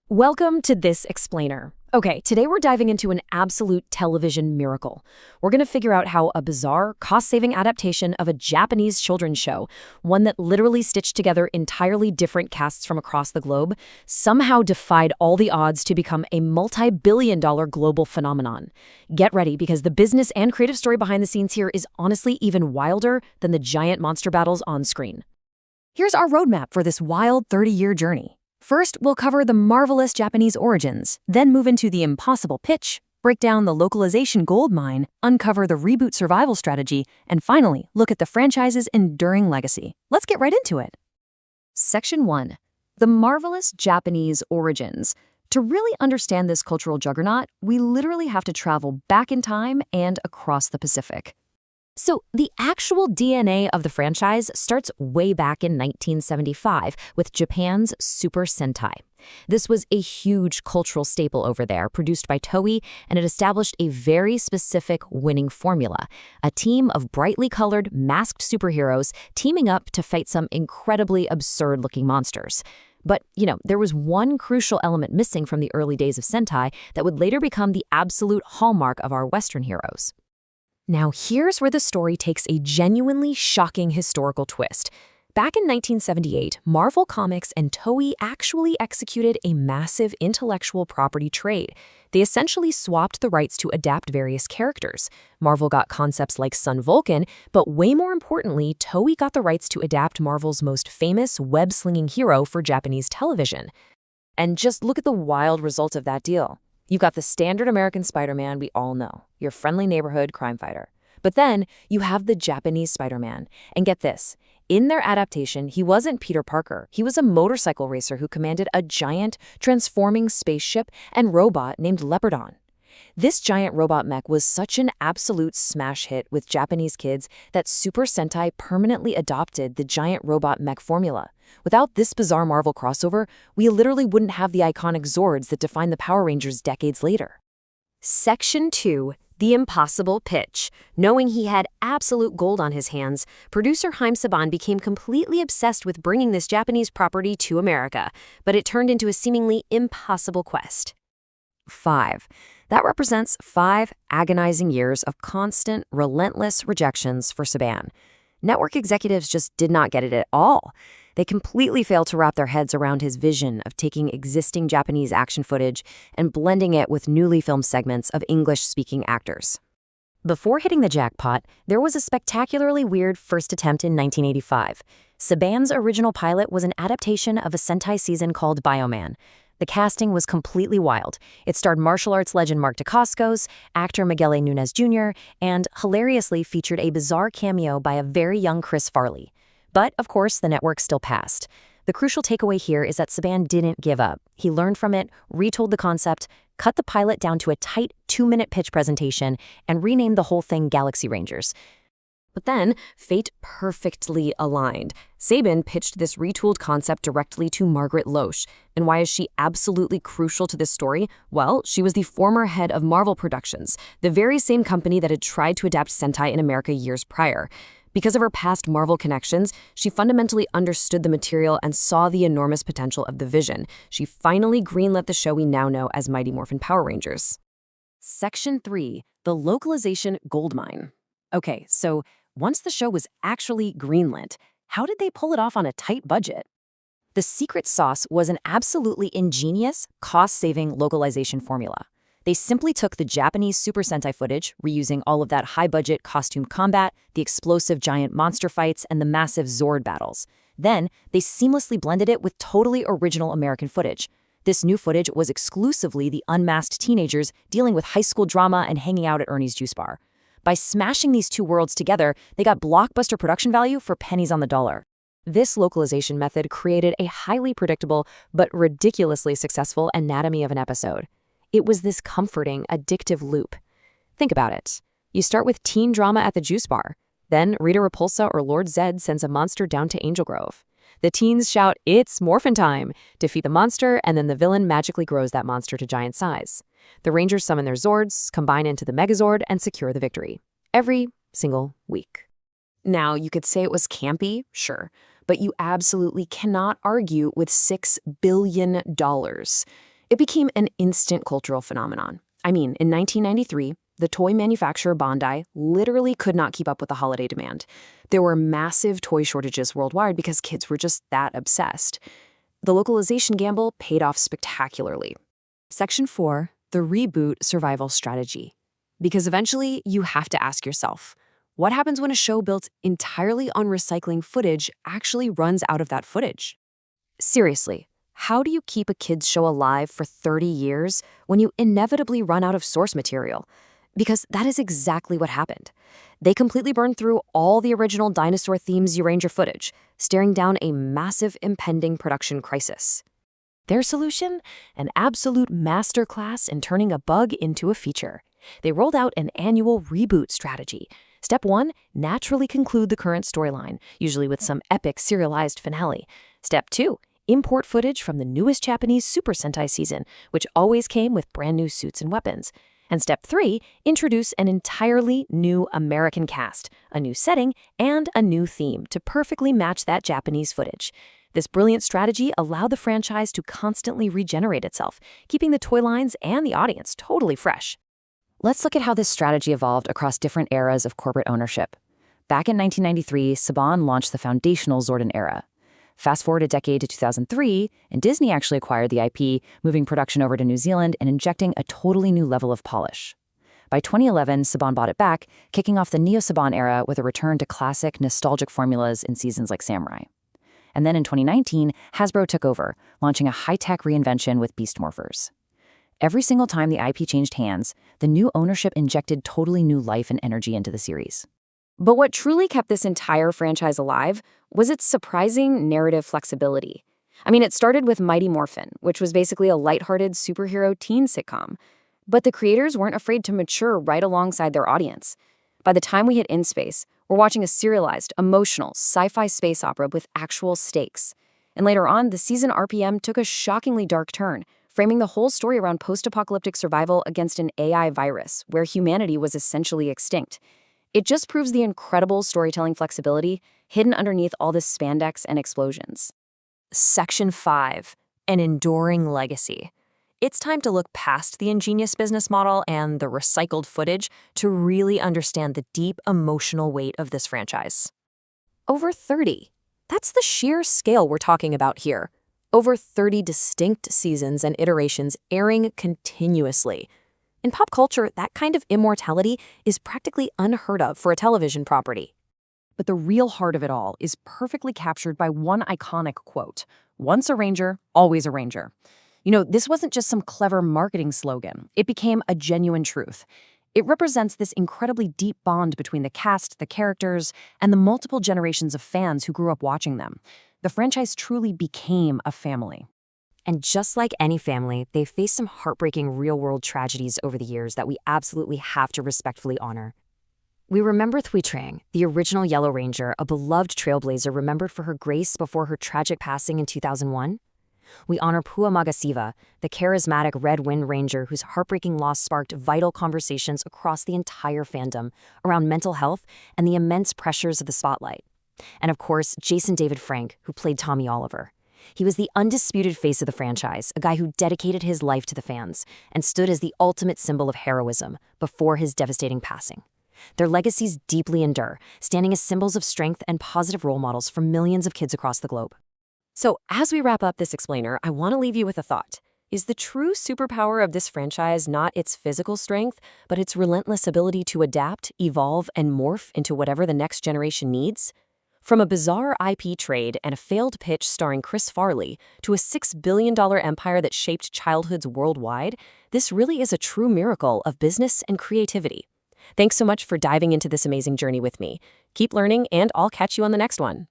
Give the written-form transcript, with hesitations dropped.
Welcome to This Explainer. Okay, today we're diving into an absolute television miracle. We're going to figure out how a bizarre, cost-saving adaptation of a Japanese children's show, one that literally stitched together entirely different casts from across the globe, somehow defied all the odds to become a multi-billion-dollar global phenomenon. Get ready, because the business and creative story behind the scenes here is honestly even wilder than the giant monster battles on screen. Here's our roadmap for this wild 30-year journey. First, we'll cover the marvelous Japanese origins, then move into the impossible pitch, break down the localization goldmine, uncover the reboot survival strategy, and finally, look at the franchise's enduring legacy. Let's get right into it. Section 1. The marvelous Japanese origins. To really understand this cultural juggernaut, we literally have to travel back in time and across the Pacific. So, the actual DNA of the franchise starts way back in 1975 with Japan's Super Sentai. This was a huge cultural staple over there, produced by Toei, and it established a very specific winning formula: a team of brightly colored, masked superheroes teaming up to fight some incredibly absurd-looking monsters. But, there was one crucial element missing from the early days of Sentai that would later become the absolute hallmark of our Western heroes. Now, here's where the story takes a genuinely shocking historical twist. Back in 1978, Marvel Comics and Toei actually executed a massive intellectual property trade. They essentially swapped the rights to adapt various characters. Marvel got concepts like Sun Vulcan, but way more importantly, Toei got the rights to adapt Marvel's most famous web-slinging hero for Japanese television. And just look at the wild results of that deal. You've got the standard American Spider-Man we all know, your friendly neighborhood crime fighter. But then you have the Japanese Spider-Man. And get this, in their adaptation, he wasn't Peter Parker. He was a motorcycle racer who commanded a giant, transforming spaceship and robot named Leopardon. This giant robot mech was such an absolute smash hit with Japanese kids that Super Sentai permanently adopted the giant robot mech formula. Without this bizarre Marvel crossover, we literally wouldn't have the iconic Zords that defined the Power Rangers decades later. Section 2. The impossible pitch. Knowing he had absolute gold on his hands, producer Haim Saban became completely obsessed with bringing this Japanese property to America, but it turned into a seemingly impossible quest. 5. That represents 5 agonizing years of constant, relentless rejections for Saban. Network executives just did not get it at all. They completely failed to wrap their heads around his vision of taking existing Japanese action footage and blending it with newly filmed segments of English-speaking actors. Before hitting the jackpot, there was a spectacularly weird first attempt in 1985. Saban's original pilot was an adaptation of a Sentai season called Bioman. The casting was completely wild. It starred martial arts legend Mark Dacascos, actor Miguel A. Nunez Jr., and hilariously featured a bizarre cameo by a very young Chris Farley. But, of course, the network still passed. The crucial takeaway here is that Saban didn't give up. He learned from it, retold the concept, cut the pilot down to a tight 2-minute pitch presentation, and renamed the whole thing Galaxy Rangers. But then, fate perfectly aligned. Saban pitched this retooled concept directly to Margaret Loesch. And why is she absolutely crucial to this story? Well, she was the former head of Marvel Productions, the very same company that had tried to adapt Sentai in America years prior. Because of her past Marvel connections, she fundamentally understood the material and saw the enormous potential of the vision. She finally greenlit the show we now know as Mighty Morphin Power Rangers. Section 3. The localization goldmine. Okay, so once the show was actually greenlit, how did they pull it off on a tight budget? The secret sauce was an absolutely ingenious, cost-saving localization formula. They simply took the Japanese Super Sentai footage, reusing all of that high-budget costume combat, the explosive giant monster fights, and the massive Zord battles. Then, they seamlessly blended it with totally original American footage. This new footage was exclusively the unmasked teenagers dealing with high school drama and hanging out at Ernie's Juice Bar. By smashing these two worlds together, they got blockbuster production value for pennies on the dollar. This localization method created a highly predictable but ridiculously successful anatomy of an episode. It was this comforting, addictive loop. Think about it. You start with teen drama at the Juice Bar. Then Rita Repulsa or Lord Zed sends a monster down to Angel Grove. The teens shout, "It's Morphin Time!" defeat the monster, and then the villain magically grows that monster to giant size. The Rangers summon their Zords, combine into the Megazord, and secure the victory. Every single week. Now, you could say it was campy, sure, but you absolutely cannot argue with $6 billion. It became an instant cultural phenomenon. I mean, in 1993, the toy manufacturer Bandai literally could not keep up with the holiday demand. There were massive toy shortages worldwide because kids were just that obsessed. The localization gamble paid off spectacularly. Section 4, the reboot survival strategy. Because eventually, you have to ask yourself, what happens when a show built entirely on recycling footage actually runs out of that footage? Seriously, how do you keep a kids' show alive for 30 years when you inevitably run out of source material? Because that is exactly what happened. They completely burned through all the original dinosaur themes Ranger footage, staring down a massive impending production crisis. Their solution? An absolute masterclass in turning a bug into a feature. They rolled out an annual reboot strategy. Step 1, naturally conclude the current storyline, usually with some epic serialized finale. Step 2, import footage from the newest Japanese Super Sentai season, which always came with brand new suits and weapons. And step 3, introduce an entirely new American cast, a new setting, and a new theme to perfectly match that Japanese footage. This brilliant strategy allowed the franchise to constantly regenerate itself, keeping the toy lines and the audience totally fresh. Let's look at how this strategy evolved across different eras of corporate ownership. Back in 1993, Saban launched the foundational Zordon era. Fast forward a decade to 2003, and Disney actually acquired the IP, moving production over to New Zealand and injecting a totally new level of polish. By 2011, Saban bought it back, kicking off the Neo-Saban era with a return to classic, nostalgic formulas in seasons like Samurai. And then in 2019, Hasbro took over, launching a high-tech reinvention with Beast Morphers. Every single time the IP changed hands, the new ownership injected totally new life and energy into the series. But what truly kept this entire franchise alive was its surprising narrative flexibility. I mean, it started with Mighty Morphin, which was basically a lighthearted superhero teen sitcom. But the creators weren't afraid to mature right alongside their audience. By the time we hit In Space, we're watching a serialized, emotional, sci-fi space opera with actual stakes. And later on, the season RPM took a shockingly dark turn, framing the whole story around post-apocalyptic survival against an AI virus, where humanity was essentially extinct. It just proves the incredible storytelling flexibility hidden underneath all this spandex and explosions. Section 5, an enduring legacy. It's time to look past the ingenious business model and the recycled footage to really understand the deep emotional weight of this franchise. Over 30. That's the sheer scale we're talking about here. Over 30 distinct seasons and iterations airing continuously. In pop culture, that kind of immortality is practically unheard of for a television property. But the real heart of it all is perfectly captured by one iconic quote: "Once a Ranger, always a Ranger." You know, this wasn't just some clever marketing slogan. It became a genuine truth. It represents this incredibly deep bond between the cast, the characters, and the multiple generations of fans who grew up watching them. The franchise truly became a family. And just like any family, they've faced some heartbreaking real-world tragedies over the years that we absolutely have to respectfully honor. We remember Thuy Trang, the original Yellow Ranger, a beloved trailblazer remembered for her grace before her tragic passing in 2001. We honor Pua Magasiva, the charismatic Red Wind Ranger whose heartbreaking loss sparked vital conversations across the entire fandom around mental health and the immense pressures of the spotlight. And of course, Jason David Frank, who played Tommy Oliver. He was the undisputed face of the franchise, a guy who dedicated his life to the fans and stood as the ultimate symbol of heroism before his devastating passing. Their legacies deeply endure, standing as symbols of strength and positive role models for millions of kids across the globe. So, as we wrap up this explainer, I want to leave you with a thought. Is the true superpower of this franchise not its physical strength, but its relentless ability to adapt, evolve, and morph into whatever the next generation needs? From a bizarre IP trade and a failed pitch starring Chris Farley to a $6 billion empire that shaped childhoods worldwide, this really is a true miracle of business and creativity. Thanks so much for diving into this amazing journey with me. Keep learning, and I'll catch you on the next one.